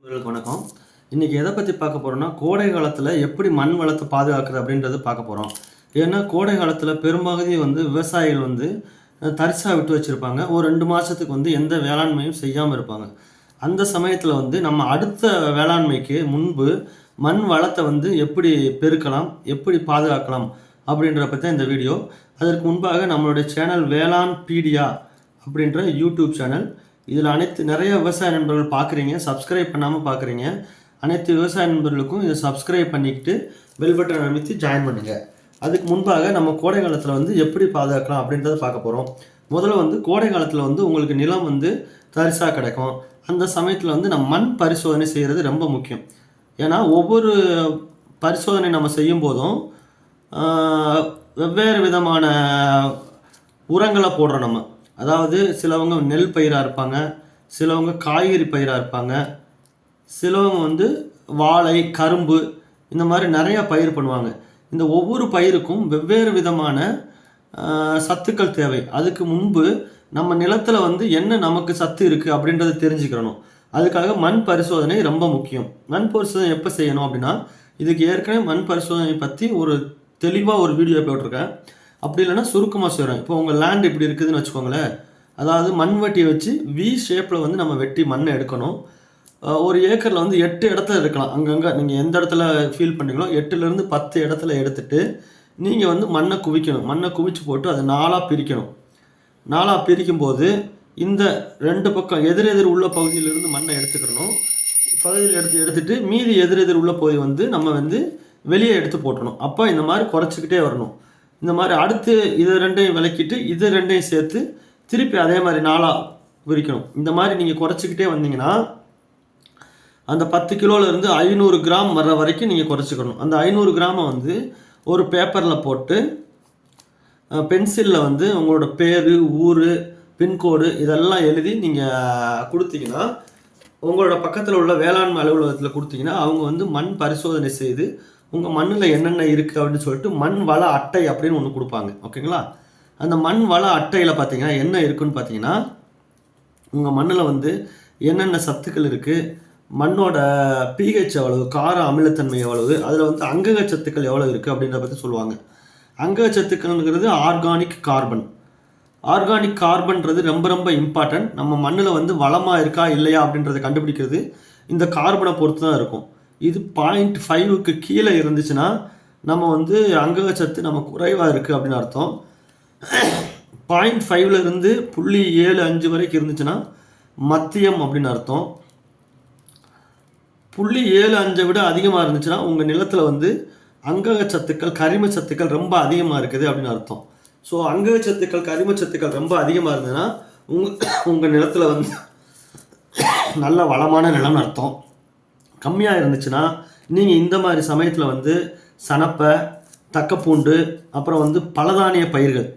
உங்களுக்கு வணக்கம். இன்னைக்கு எதை பத்தி பார்க்க போறோம்னா, கோடை காலத்துல எப்படி மண் வளத்த பாதுகாக்கிறது அப்படின்றத பார்க்க போறோம். ஏன்னா, கோடை காலத்துல பெரும்பகுதி விவசாயிகள் தரிசா விட்டு வச்சிருப்பாங்க. ஒரு 2 மாசத்துக்கு எந்த வேளாண்மையும் செய்யாம இருப்பாங்க. அந்த சமயத்துல நம்ம அடுத்த வேளாண்மைக்கு முன்பு மண் வளத்த எப்படி பெருக்கலாம், எப்படி பாதுகாக்கலாம் அப்படின்றத பத்தி தான் இந்த வீடியோ. அதற்கு முன்பாக நம்மளுடைய சேனல் வேளாண் பீடியா அப்படின்ற யூடியூப் சேனல். இதில் நிறைய விவசாய நண்பர்கள் பார்க்குறீங்க, சப்ஸ்கிரைப் பண்ணாமல் பார்க்குறீங்க. அனைத்து விவசாய நண்பர்களுக்கும் இதை சப்ஸ்கிரைப் பண்ணிக்கிட்டு பெல் பட்டன் அமைத்து ஜாயின் பண்ணுங்கள். அதுக்கு முன்பாக நம்ம கோடை காலத்தில் எப்படி பாதுகாக்கலாம் அப்படின்றத பார்க்க போகிறோம். முதல்ல கோடை காலத்தில் உங்களுக்கு நிலம் தரிசாக கிடைக்கும். அந்த சமயத்தில் நம்ம மண் பரிசோதனை செய்கிறது ரொம்ப முக்கியம். ஏன்னா ஒவ்வொரு பரிசோதனை நம்ம செய்யும் போதும் வெவ்வேறு விதமான உரங்களை போடுறோம் நம்ம. அதாவது சிலவங்க நெல் பயிராக இருப்பாங்க, சிலவங்க காய்கறி பயிராக இருப்பாங்க, சிலவங்க வாழை, கரும்பு இந்த மாதிரி நிறையா பயிர் பண்ணுவாங்க. இந்த ஒவ்வொரு பயிருக்கும் வெவ்வேறு விதமான சத்துக்கள் தேவை. அதுக்கு முன்பு நம்ம நிலத்தில் என்ன நமக்கு சத்து இருக்குது அப்படின்றத தெரிஞ்சுக்கிறணும். அதுக்காக மண் பரிசோதனை ரொம்ப முக்கியம். மண் பரிசோதனை எப்போ செய்யணும் அப்படின்னா, இதுக்கு ஏற்கனவே மண் பரிசோதனை பற்றி தெளிவாக ஒரு வீடியோ போட்டிருக்கேன். அப்படி இல்லைன்னா சுருக்கமாக செய்கிறேன். இப்போ உங்கள் லேண்ட் இப்படி இருக்குதுன்னு வச்சுக்கோங்களேன். அதாவது மண் வெட்டியை வச்சு வி ஷேப்பில் நம்ம வெட்டி மண்ணை எடுக்கணும். ஒரு ஏக்கரில் 8 இடத்துல இருக்கலாம். அங்கங்கே நீங்கள் எந்த இடத்துல ஃபீல் பண்ணீங்களோ 8லேருந்து 10 இடத்துல எடுத்துகிட்டு நீங்கள் மண்ணை குவிக்கணும். மண்ணை குவிச்சு போட்டு அதை 4ஆக பிரிக்கணும். 4ஆக பிரிக்கும்போது இந்த 2 பக்கம் எதிரெதிர் உள்ள பகுதியிலிருந்து மண்ணை எடுத்துக்கணும். பகுதியில் எடுத்துகிட்டு மீதி எதிரெதிர் உள்ள பகுதி நம்ம வெளியே எடுத்து போட்டணும். அப்போ இந்த மாதிரி குறைச்சிக்கிட்டே வரணும். இந்த மாதிரி அடுத்து இதை 2ஐயும் விளக்கிட்டு இது 2ஐயும் சேர்த்து திருப்பி அதே மாதிரி 4ஆக பிரிக்கணும். இந்த மாதிரி நீங்கள் குறைச்சிக்கிட்டே வந்தீங்கன்னா அந்த 10 கிலோலேருந்து 500 கிராம் வர்ற வரைக்கும் நீங்கள் குறைச்சிக்கணும். அந்த 500 கிராமை ஒரு பேப்பரில் போட்டு பென்சிலில் உங்களோட பேர், ஊர், பின்கோடு இதெல்லாம் எழுதி நீங்கள் கொடுத்தீங்கன்னா, உங்களோட பக்கத்தில் உள்ள வேளாண்மை அலுவலகத்தில் கொடுத்தீங்கன்னா அவங்க மண் பரிசோதனை செய்து உங்கள் மண்ணில் என்னென்ன இருக்குது அப்படின்னு சொல்லிட்டு மண் வள அட்டை அப்படின்னு ஒன்று கொடுப்பாங்க. ஓகேங்களா? அந்த மண் வள அட்டையில் பார்த்தீங்கன்னா என்ன இருக்குன்னு பார்த்தீங்கன்னா, உங்கள் மண்ணில் என்னென்ன சத்துக்கள் இருக்குது, மண்ணோட பிஹெச் எவ்வளவு, கார அமிலத்தன்மை எவ்வளவு, அதில் அங்கக சத்துக்கள் எவ்வளோ இருக்குது அப்படின்றத பற்றி சொல்லுவாங்க. அங்கக சத்துக்கள்ங்கிறது ஆர்கானிக் கார்பன். ஆர்கானிக் கார்பன்றது ரொம்ப ரொம்ப இம்பார்ட்டன்ட். நம்ம மண்ணில் வளமாக இருக்கா இல்லையா அப்படின்றத கண்டுபிடிக்கிறது இந்த கார்பனை பொறுத்து தான் இருக்கும். இது 0.5க்கு கீழே இருந்துச்சுன்னா நம்ம அங்கக சத்து நம்ம குறைவாக இருக்குது அப்படின்னு அர்த்தம். 0.5லேருந்து 0.75 வரைக்கும் இருந்துச்சுன்னா மத்தியம் அப்படின்னு அர்த்தம். 0.75 விட அதிகமாக இருந்துச்சுன்னா உங்கள் நிலத்தில் அங்கக சத்துக்கள், கரிம சத்துக்கள் ரொம்ப அதிகமாக இருக்குது அப்படின்னு அர்த்தம். ஸோ அங்கக சத்துக்கள், கரிம சத்துக்கள் ரொம்ப அதிகமாக இருந்ததுன்னா உங்கள் நிலத்தில் நல்ல வளமான நிலம்னு அர்த்தம். கம்மியாக இருந்துச்சுன்னா நீங்கள் இந்த மாதிரி சமயத்தில் சணப்பை, தக்கப்பூண்டு, அப்புறம் பலதானிய பயிர்கள்,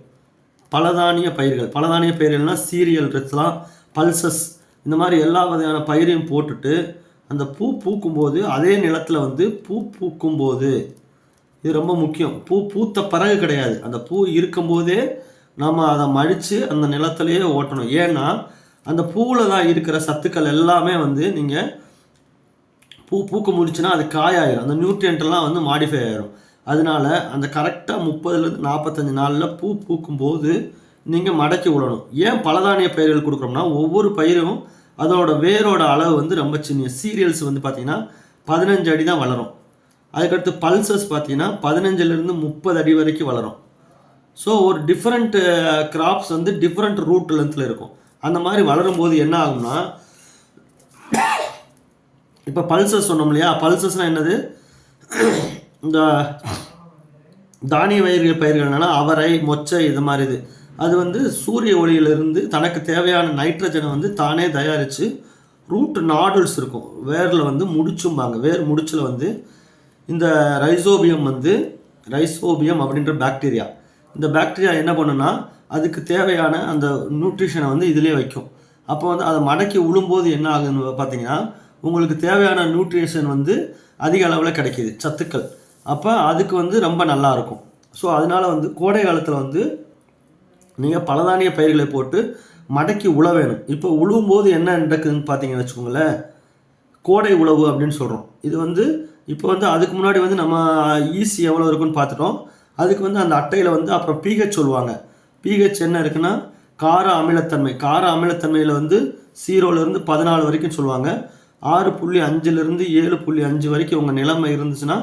பலதானிய பயிர்கள்னால் சீரியல் இருக்கலாம், பல்சஸ், இந்த மாதிரி எல்லா வகையான பயிரையும் போட்டுட்டு அந்த பூ பூக்கும்போது அதே நிலத்தில் பூ பூக்கும்போது இது ரொம்ப முக்கியம். பூ பூத்த பிறகு கிடையாது, அந்த பூ இருக்கும்போதே நம்ம அதை மடித்து அந்த நிலத்திலேயே ஓட்டணும். ஏன்னா அந்த பூவில் தான் இருக்கிற சத்துக்கள் எல்லாமே நீங்கள் பூ பூக்க முடிச்சுன்னா அது காயாயிரும். அந்த நியூட்ரியன்ட்லாம் மாடிஃபை ஆகிரும். அதனால அந்த கரெக்டாக 30லேருந்து 45 நாளில் பூ பூக்கும்போது நீங்கள் மடக்கி விடணும். ஏன் பலதானிய பயிர்கள் கொடுக்குறோம்னா, ஒவ்வொரு பயிரும் அதோட வேரோட அளவு ரொம்ப சின்ன. சீரியல்ஸ் பார்த்தீங்கன்னா 15 அடி தான் வளரும். அதுக்கடுத்து பல்சஸ் பார்த்தீங்கன்னா 15லேருந்து 30 அடி வரைக்கும் வளரும். ஸோ ஒரு டிஃப்ரெண்ட் கிராப்ஸ் டிஃப்ரெண்ட் ரூட் லென்த்தில் இருக்கும். அந்த மாதிரி வளரும்போது என்ன ஆகும்னா, இப்போ பல்சஸ் சொன்னோம் இல்லையா, பல்சஸ்னால் என்னது, இந்த தானிய பயிர்கள்னால அவரை, மொச்சை இது மாதிரி இது அது சூரிய ஒளியிலிருந்து தனக்கு தேவையான நைட்ரஜனை தானே தயாரித்து ரூட் நாடுல்ஸ் இருக்கும், வேரில் முடிச்சும்பாங்க. வேர் முடிச்சில் இந்த ரைசோபியம் அப்படின்ற பாக்டீரியா, இந்த பாக்டீரியா என்ன பண்ணுன்னா அதுக்கு தேவையான அந்த நியூட்ரிஷனை இதிலே வைக்கும். அப்போ அதை மடக்கி விழும்போது என்ன ஆகுதுன்னு பார்த்தீங்கன்னா, உங்களுக்கு தேவையான நியூட்ரிஷன் அதிக அளவில் கிடைக்கிது, சத்துக்கள். அப்போ அதுக்கு ரொம்ப நல்லாயிருக்கும். ஸோ அதனால் கோடை காலத்தில் நீங்கள் பலதானிய பயிர்களை போட்டு மடக்கி உழ வேணும். இப்போ உழுவும்போது என்ன நடக்குதுன்னு பார்த்தீங்கன்னு வச்சுக்கோங்களேன், கோடை உழவு அப்படின்னு சொல்கிறோம். இது வந்து இப்போ வந்து அதுக்கு முன்னாடி வந்து நம்ம ஈசி எவ்வளோ இருக்குன்னு பார்த்துட்டோம். அதுக்கு வந்து அந்த அட்டையில் வந்து அப்புறம் பிஹெச் சொல்லுவாங்க. பிஹெச் என்ன இருக்குன்னா கார அமிலத்தன்மை. கார அமிலத்தன்மையில் வந்து 0லேருந்து 14 வரைக்கும் சொல்லுவாங்க. 6.5லேருந்து 7.5 வரைக்கும் உங்கள் நிலைமை இருந்துச்சுன்னா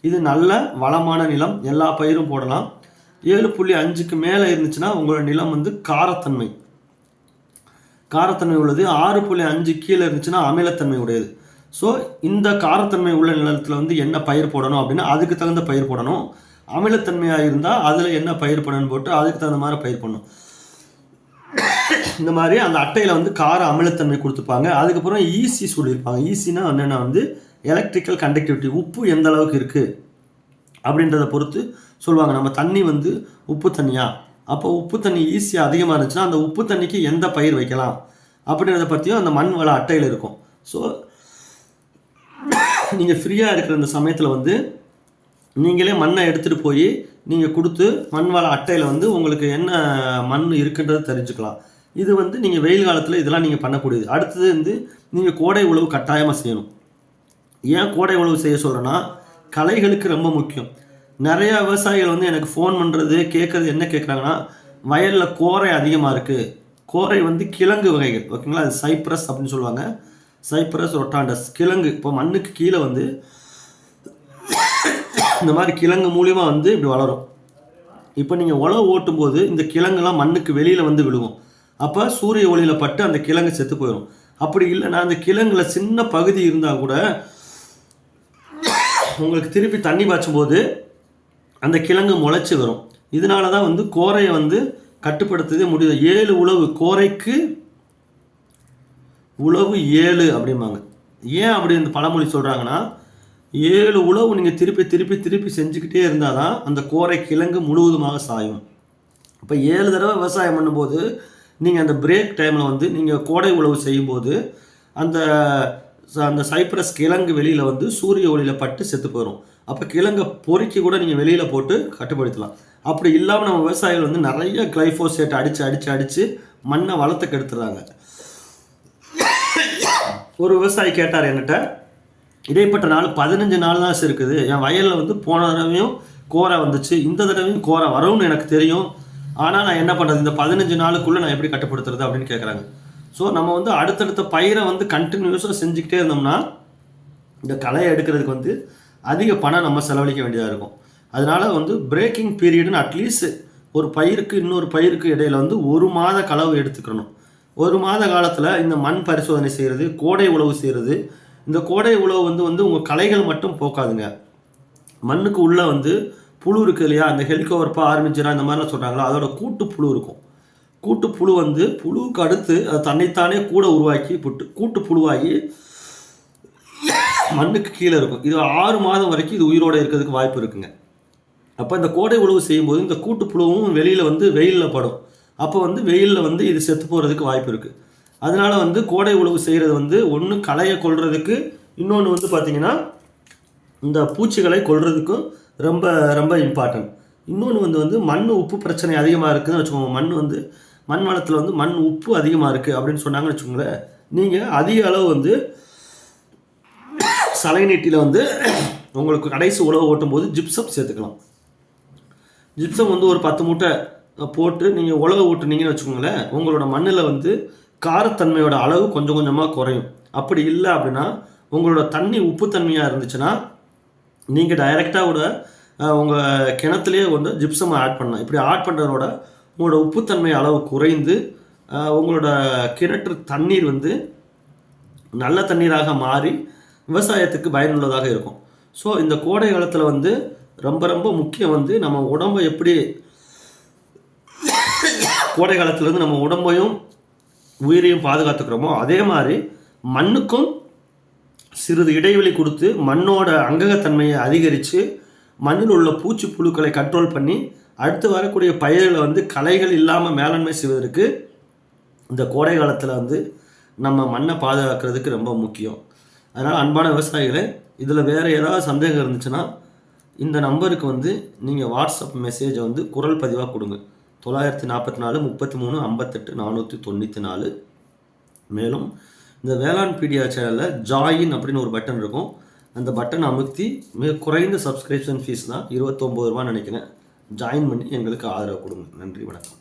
இது நல்ல வளமான நிலம், எல்லா பயிரும் போடலாம். 7.5க்கு மேலே இருந்துச்சுன்னா உங்களோட நிலம் வந்து காரத்தன்மை உள்ளது. 6.5 கீழே இருந்துச்சுன்னா அமிலத்தன்மை உடையது. ஸோ இந்த காரத்தன்மை உள்ள நிலத்தில் வந்து என்ன பயிர் போடணும் அப்படின்னா அதுக்கு தகுந்த பயிர் போடணும். அமிலத்தன்மையாக இருந்தால் அதில் என்ன பயிர் பண்ணணும்னு போட்டு அதுக்கு தகுந்த மாதிரி பயிர் பண்ணணும். இந்த மாதிரி அந்த அட்டையில் வந்து கார அமிலத்தன்மை கொடுத்துருப்பாங்க. அதுக்கப்புறம் ஈசி சொல்லியிருப்பாங்க. ஈசினா என்னென்னா வந்து எலக்ட்ரிக்கல் கண்டக்டிவிட்டி, உப்பு எந்த அளவுக்கு இருக்குது அப்படின்றத பொறுத்து சொல்லுவாங்க. நம்ம தண்ணி வந்து உப்பு தண்ணியா, அப்போ உப்பு தண்ணி ஈஸியாக அதிகமாக இருந்துச்சுன்னா அந்த உப்பு தண்ணிக்கு எந்த பயிர் வைக்கலாம் அப்படின்றத பற்றியும் அந்த மண் வள அட்டையில் இருக்கும். ஸோ நீங்கள் ஃப்ரீயாக இருக்கிற இந்த சமயத்தில் வந்து நீங்களே மண்ணை எடுத்துகிட்டு போய் நீங்கள் கொடுத்து மண் வள அட்டையில் வந்து உங்களுக்கு என்ன மண் இருக்குன்றதை தெரிஞ்சுக்கலாம். இது வந்து நீங்கள் வெயில் காலத்தில் இதெல்லாம் நீங்கள் பண்ணக்கூடியது. அடுத்தது வந்து நீங்கள் கோடை உழவு கட்டாயமாக செய்யணும். ஏன் கோடை உழவு செய்ய சொல்கிறேன்னா களைகளுக்கு ரொம்ப முக்கியம். நிறையா விவசாயிகள் வந்து எனக்கு ஃபோன் பண்ணுறது கேட்குறது என்ன கேட்குறாங்கன்னா வயலில் கோரை அதிகமாக இருக்குது. கோரை வந்து கிழங்கு வகைகள், ஓகேங்களா? அது சைப்ரஸ் அப்படின்னு சொல்லுவாங்க. சைப்ரஸ் ரொட்டாண்டஸ் கிழங்கு. இப்போ மண்ணுக்கு கீழே வந்து இந்த மாதிரி கிழங்கு மூலியமாக வந்து இப்படி வளரும். இப்போ நீங்கள் உழவு ஓட்டும்போது இந்த கிழங்குலாம் மண்ணுக்கு வெளியில் வந்து விழுகும். அப்போ சூரிய ஒளியில் பட்டு அந்த கிழங்கு செத்து போயிடும். அப்படி இல்லைன்னா அந்த கிழங்குல சின்ன பகுதி இருந்தால் கூட உங்களுக்கு திருப்பி தண்ணி பாய்ச்சும் போது அந்த கிழங்கு முளைச்சி வரும். இதனால தான் வந்து கோரையை வந்து கட்டுப்படுத்துதே முடியுது. 7 உழவு, கோரைக்கு உழவு 7 அப்படிம்பாங்க. ஏன் அப்படி இந்த பழமொழி சொல்கிறாங்கன்னா 7 உழவு நீங்கள் திருப்பி திருப்பி திருப்பி செஞ்சுக்கிட்டே இருந்தால் தான் அந்த கோரை கிழங்கு முழுவதுமாக சாயும். இப்போ 7 தடவை விவசாயம் பண்ணும்போது நீங்கள் அந்த பிரேக் டைமில் வந்து நீங்கள் கோடை உழவு செய்யும்போது அந்த அந்த சைப்ரஸ் கிழங்கு வெளியில் வந்து சூரிய ஒளியில் பட்டு செத்து போயிடும். அப்போ கிழங்கை பொறுக்கி கூட நீங்கள் வெளியில் போட்டு கட்டுப்படுத்தலாம். அப்படி இல்லாமல் நம்ம விவசாயிகள் வந்து நிறைய கிளைஃபோசேட் அடித்து மண்ணை வளர்த்து கெடுத்துறாங்க. ஒரு விவசாயி கேட்டார் என்கிட்ட, இடைப்பட்ட நாள் 15 நாள் தான் இருக்குது, என் வயலில் வந்து போன தடவையும் கோரை வந்துச்சு, இந்த தடவையும் கோரை வரும்னு எனக்கு தெரியும், ஆனால் நான் என்ன பண்ணுறது, இந்த 15 நாளுக்குள்ளே நான் எப்படி கட்டுப்படுத்துறது அப்படின்னு கேட்குறாங்க. ஸோ நம்ம வந்து அடுத்தடுத்த பயிரை வந்து கண்டினியூஸாக செஞ்சுக்கிட்டே இருந்தோம்னா இந்த களையை எடுக்கிறதுக்கு வந்து அதிக பணம் நம்ம செலவழிக்க வேண்டியதாக இருக்கும். அதனால் வந்து பிரேக்கிங் பீரியடுன்னு அட்லீஸ்ட் ஒரு பயிருக்கு இன்னொரு பயிருக்கு இடையில் வந்து 1 மாத களவு எடுத்துக்கணும். 1 மாத காலத்தில் இந்த மண் பரிசோதனை செய்கிறது, கோடை உழவு செய்கிறது. இந்த கோடை உழவு வந்து உங்கள் களைகள் மட்டும் போக்காதுங்க. மண்ணுக்கு உள்ளே வந்து புழு இருக்குது இல்லையா, அந்த ஹெலிகோவர்ப்பா ஆரம்பிச்சிடா இந்த மாதிரிலாம் சொல்கிறாங்களா, அதோட கூட்டு புழு இருக்கும். கூட்டு புழு வந்து புழுவுக்கு அடுத்து அது தன்னைத்தானே கூட உருவாக்கி கூட்டு புழுவாகி மண்ணுக்கு கீழே இருக்கும். இது 6 மாதம் வரைக்கும் இது உயிரோடு இருக்கிறதுக்கு வாய்ப்பு இருக்குங்க. அப்போ இந்த கோடை உழவு செய்யும்போது இந்த கூட்டு புழுவும் வெளியில் வந்து வெயிலில் படும். அப்போ வந்து வெயிலில் வந்து இது செத்து போகிறதுக்கு வாய்ப்பு இருக்குது. அதனால வந்து கோடை உழவு செய்கிறது வந்து ஒன்று களையை கொல்றதுக்கு, இன்னொன்று வந்து பார்த்திங்கன்னா இந்த பூச்சிகளை கொல்றதுக்கும் ரொம்ப ரொம்ப இம்பார்ட்டன்ட். இன்னொன்று வந்து மண் உப்பு பிரச்சனை அதிகமாக இருக்குதுன்னு வச்சுக்கோங்க. மண் வளத்தில் வந்து மண் உப்பு அதிகமாக இருக்குது அப்படின்னு சொன்னாங்கன்னு வச்சுக்கோங்களேன், நீங்கள் அதிக அளவு வந்து சலைநீட்டியில் வந்து உங்களுக்கு கடைசி உழவு ஓட்டும் போது ஜிப்சம் சேர்த்துக்கலாம். ஜிப்சம் வந்து ஒரு 10 மூட்டை போட்டு நீங்கள் உழவு ஓட்டுனீங்கன்னு வச்சுக்கோங்களேன், உங்களோட மண்ணில் வந்து காரத்தன்மையோட அளவு கொஞ்சம் கொஞ்சமாக குறையும். அப்படி இல்லை அப்படின்னா உங்களோட தண்ணி உப்புத்தன்மையாக இருந்துச்சுன்னா நீங்கள் டைரெக்டாக கூட உங்கள் கிணத்துலேயே வந்து ஜிப்சம் ஆட் பண்ணலாம். இப்படி ஆட் பண்ணுறதோட உங்களோட உப்புத்தன்மை அளவு குறைந்து உங்களோட கிணற்று தண்ணீர் வந்து நல்ல தண்ணீராக மாறி விவசாயத்துக்கு பயனுள்ளதாக இருக்கும். ஸோ இந்த கோடை காலத்தில் வந்து ரொம்ப ரொம்ப முக்கியம் வந்து நம்ம உடம்பை எப்படி கோடை காலத்தில் வந்து நம்ம உடம்பையும் உயிரையும் பாதுகாத்துக்கிறோமோ அதே மாதிரி மண்ணுக்கும் சிறிது இடைவெளி கொடுத்து மண்ணோட அங்ககத்தன்மையை அதிகரித்து மண்ணில் உள்ள பூச்சி புழுக்களை கண்ட்ரோல் பண்ணி அடுத்து வரக்கூடிய பயிர்களை வந்து களைகள் இல்லாமல் மேலாண்மை செய்வதற்கு இந்த கோடை காலத்தில் வந்து நம்ம மண்ணை பாதுகாக்கிறதுக்கு ரொம்ப முக்கியம். அதனால் அன்பான விவசாயிகளே, இதில் வேறு ஏதாவது சந்தேகம் இருந்துச்சுன்னா இந்த நம்பருக்கு வந்து நீங்கள் வாட்ஸ்அப் மெசேஜை வந்து குரல் பதிவாக கொடுங்க. 944 33 58 494. மேலும் இந்த வேளாண் பீடியா சேனலில் ஜாயின் அப்படின்னு ஒரு பட்டன் இருக்கும். அந்த பட்டன் அமுத்தி மிக குறைந்த சப்ஸ்கிரிப்ஷன் ஃபீஸ் தான், 29 ரூபான்னு நினைக்கிறேன். ஜாயின் பண்ணி எங்களுக்கு ஆதரவு கொடுங்க. நன்றி, வணக்கம்.